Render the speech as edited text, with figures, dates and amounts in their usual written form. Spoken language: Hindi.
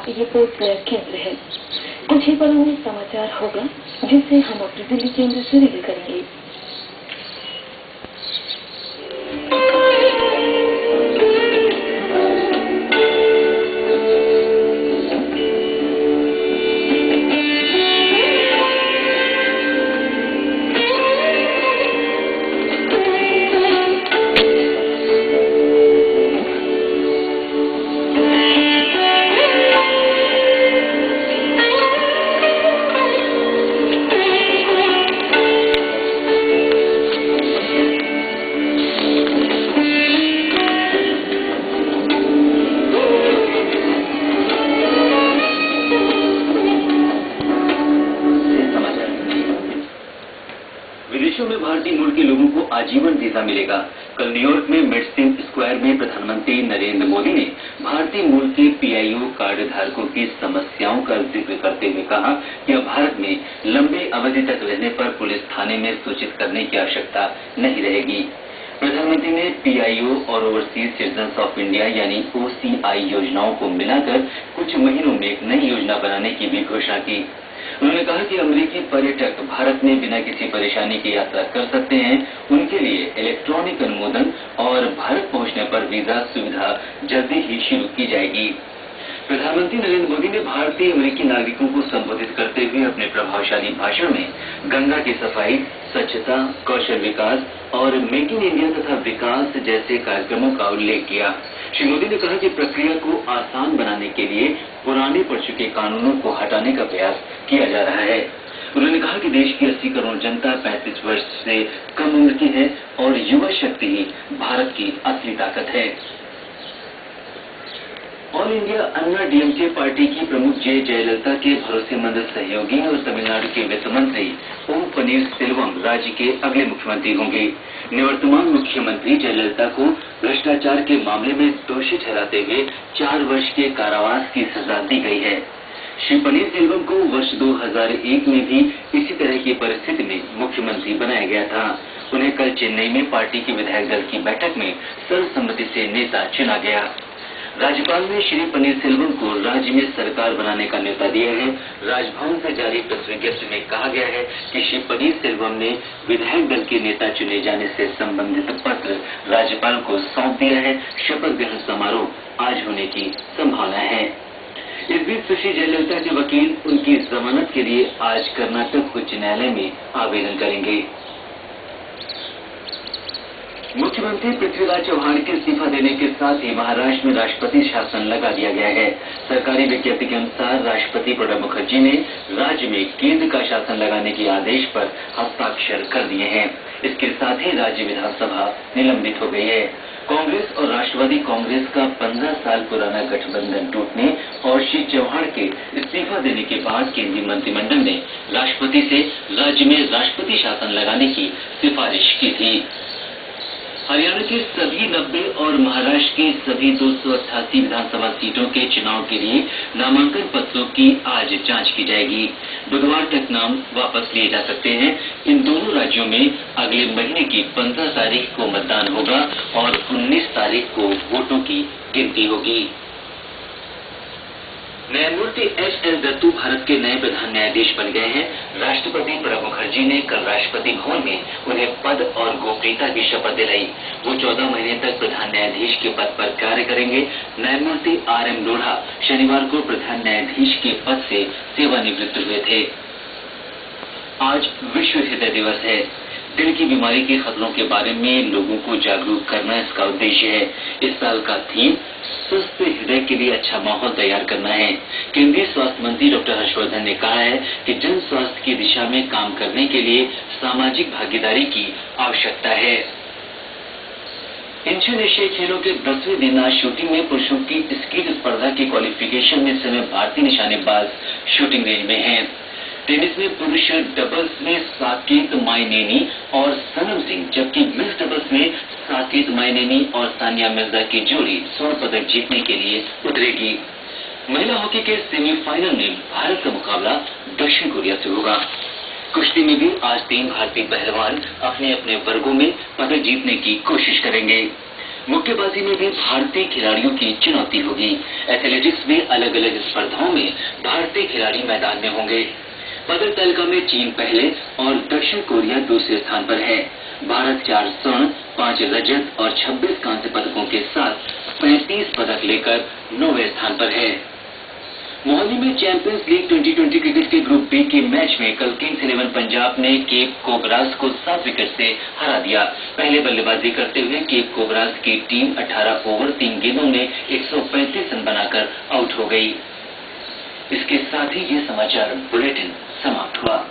ये पोर्टब्लेयर केंद्र है। कुछ ही पलों में समाचार होगा जिसे हम अपने दिल्ली केंद्र से रिले करेंगे। विदेशों में भारतीय मूल के लोगों को आजीवन वीजा मिलेगा। कल न्यूयॉर्क में मेडस्टिन स्क्वायर में प्रधानमंत्री नरेंद्र मोदी ने भारतीय मूल के पीआईओ कार्ड धारकों की समस्याओं का जिक्र करते हुए कहा कि अब भारत में लंबे अवधि तक रहने पर पुलिस थाने में सूचित करने की आवश्यकता नहीं रहेगी। प्रधानमंत्री ने पीआईओ और ओवरसीज सिटीजन्स ऑफ इंडिया यानी ओसीआई योजनाओं को मिलाकर कुछ महीनों में एक नई योजना बनाने की भी घोषणा की। उन्होंने कहा कि अमेरिकी पर्यटक भारत में बिना किसी परेशानी की यात्रा कर सकते हैं। उनके लिए इलेक्ट्रॉनिक अनुमोदन और भारत पहुंचने पर वीजा सुविधा जल्दी ही शुरू की जाएगी। प्रधानमंत्री नरेंद्र मोदी ने भारतीय अमेरिकी नागरिकों को संबोधित करते हुए अपने प्रभावशाली भाषण में गंगा की सफाई, स्वच्छता, कौशल विकास और मेक इन इंडिया तथा विकास जैसे कार्यक्रमों का उल्लेख किया। श्री मोदी ने कहा कि प्रक्रिया को आसान बनाने के लिए पुराने पड़ चुके कानूनों को हटाने का प्रयास किया जा रहा है। उन्होंने कहा कि देश की 80 करोड़ जनता 35 वर्ष से कम उम्र की है और युवा शक्ति ही भारत की असली ताकत है। ऑल इंडिया अन्ना डीएमके पार्टी की प्रमुख जयललिता के भरोसेमंद सहयोगी और तमिलनाडु के वित्त मंत्री ओ पनीरसेल्वम राज्य के अगले मुख्यमंत्री होंगे। निवर्तमान मुख्यमंत्री जयललिता को भ्रष्टाचार के मामले में दोषी ठहराते हुए 4 वर्ष के कारावास की सजा दी गई है। श्री पनीरसेल्वम को वर्ष 2001 में भी इसी तरह की परिस्थिति में मुख्यमंत्री बनाया गया था। उन्हें कल चेन्नई में पार्टी के विधायक दल की बैठक में सर्वसम्मति से नेता चुना गया। राज्यपाल ने श्री पनीरसेल्वम को राज्य में सरकार बनाने का न्योता दिया है। राजभवन से जारी प्रेस विज्ञप्ति में कहा गया है कि श्री पनीरसेल्वम ने विधायक दल के नेता चुने जाने से संबंधित पत्र राज्यपाल को सौंप दिया है। शपथ ग्रहण समारोह आज होने की संभावना है। इस बीच सुश्री जयललिता के वकील उनकी जमानत के लिए आज कर्नाटक उच्च न्यायालय में आवेदन करेंगे। मुख्यमंत्री पृथ्वीराज चौहान के इस्तीफा देने के साथ ही महाराष्ट्र में राष्ट्रपति शासन लगा दिया गया है। सरकारी विज्ञप्ति के अनुसार राष्ट्रपति प्रणब मुखर्जी ने राज्य में केंद्र का शासन लगाने के आदेश पर हस्ताक्षर कर दिए हैं। इसके साथ ही राज्य विधानसभा निलंबित हो गई है। कांग्रेस और राष्ट्रवादी कांग्रेस का 15 साल पुराना गठबंधन टूटने और श्री चौहान के इस्तीफा देने के बाद केंद्रीय मंत्रिमंडल ने राष्ट्रपति से राज्य में राष्ट्रपति शासन लगाने की सिफारिश की थी। हरियाणा की सभी 90 और महाराष्ट्र की सभी 288 विधानसभा सीटों के चुनाव के लिए नामांकन पत्रों की आज जांच की जाएगी। बुधवार तक नाम वापस लिए जा सकते हैं। इन दोनों राज्यों में अगले महीने की 15 तारीख को मतदान होगा और 19 तारीख को वोटों की गिनती होगी। न्यायमूर्ति एच.एल. दत्तू भारत के नए प्रधान न्यायाधीश बन गए हैं। राष्ट्रपति प्रणब मुखर्जी ने कल राष्ट्रपति भवन में उन्हें पद और गोपनीयता की शपथ दिलाई। वो 14 महीने तक प्रधान न्यायाधीश के पद पर कार्य करेंगे। न्यायमूर्ति आर.एम. लोढ़ा शनिवार को प्रधान न्यायाधीश के पद से सेवानिवृत्त हुए थे। आज विश्व हृदय दिवस है। दिल की बीमारी के खतरों के बारे में लोगों को जागरूक करना इसका उद्देश्य है। इस साल का थीम स्वस्थ हृदय के लिए अच्छा माहौल तैयार करना है। केंद्रीय स्वास्थ्य मंत्री डॉक्टर हर्षवर्धन ने कहा है कि जन स्वास्थ्य की दिशा में काम करने के लिए सामाजिक भागीदारी की आवश्यकता है। इंडियन एशियाई खेलों के 10वें दिन आज शूटिंग में पुरुषों की स्कीट स्पर्धा के क्वालिफिकेशन में इस समय भारतीय निशानेबाज शूटिंग रेंज में हैं। टेनिस में पुरुष डबल्स में साकेत माइनेनी और सनम सिंह, जबकि मिक्स डबल्स में साकेत माइनेनी और सानिया मिर्जा की जोड़ी स्वर्ण पदक जीतने के लिए उतरेगी। महिला हॉकी के सेमीफाइनल में भारत का मुकाबला दक्षिण कोरिया से होगा। कुश्ती में भी आज 3 भारतीय पहलवान अपने अपने वर्गों में पदक जीतने की कोशिश करेंगे। मुक्केबाजी में भी भारतीय खिलाड़ियों की चुनौती होगी। एथलेटिक्स में अलग अलग स्पर्धाओं में भारतीय खिलाड़ी मैदान में होंगे। पदक तालिका में चीन पहले और दक्षिण कोरिया दूसरे स्थान पर है। भारत 4 स्वर्ण, 5 रजत और 26 कांस्य पदकों के साथ 35 पदक लेकर 9वें स्थान पर है। मोहाली में चैंपियंस लीग 2020 क्रिकेट के ग्रुप बी के मैच में कल किंग्स 11 पंजाब ने केप कोबराज को 7 विकेट से हरा दिया। पहले बल्लेबाजी करते हुए केप कोबराज की टीम 18 ओवर 3 गेंदों में 135 रन बनाकर आउट हो गई। इसके साथ ही ये समाचार बुलेटिन समाप्त हुआ।